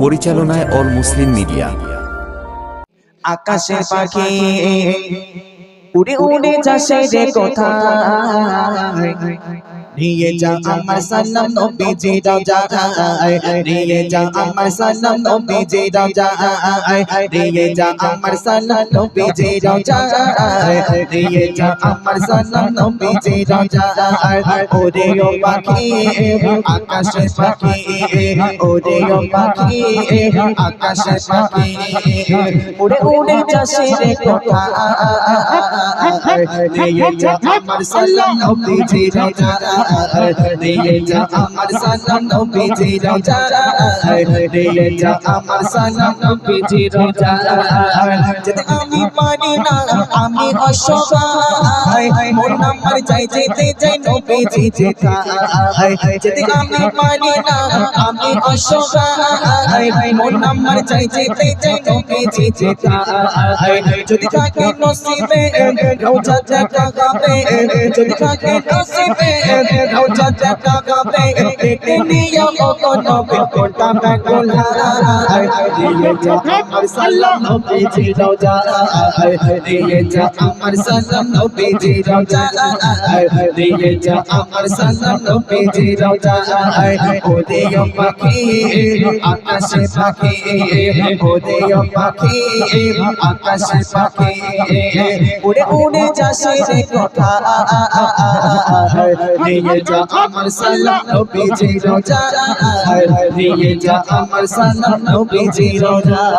পরিচালনায় অল মুসলিম মিডিয়া। আকাশের পাখি উড়ে উড়ে যাচ্ছে রে কোথায়, নিয়ে যা আমার সালাম নবীজি রওজায়, নিয়ে যা আমার সালাম নবীজি রওজায়, নিয়ে যা আমার সালাম নবীজি রওজায়, নিয়ে যা আমার সালাম নবীজি রওজায়। ওরে ও পাখি আকাশের পাখি, ওরে ও পাখি আকাশের পাখি, উড়ে উড়ে যাচ্ছে রে কোথায়, নিয়ে যা আমার সালাম নবীজি রওজায়, নিয়ে যা আমার সালাম নবীজি রওজায়, নিয়ে যা আমার সালাম নবীজি রওজায়। যেতে আমি পারি না আমি অসহায়, মন আমার চাই যেতে চাই নবীজি যেথায়। যেতে আমি পারি না আমি অসহায়, মন আমার চাই যেতে চাই নবীজি যেথায়। যদি থাকে নসিবে রওজা দেখা গাবে, যদি থাকে নসিবে রওজা দেখা গাবে, দেখতে নিও ও নবী কোটা বেকুলায়, নিয়ে যা আমার সালাম নবীজি রওজায়, নিয়ে যা আমার সালাম নবীজি রওজায়, নিয়ে যা আমার সালাম নবীজি রওজায়। ওরে ও পাখি আকাশে পাখি, ওরে ও পাখি আকাশে পাখি, উড়ে উড়ে যাচ্ছে রে কোথায়, নিয়ে যা আমার সালাম নবীজি রওজায়, নিয়ে যা আমার সালাম নবীজি রওজায়।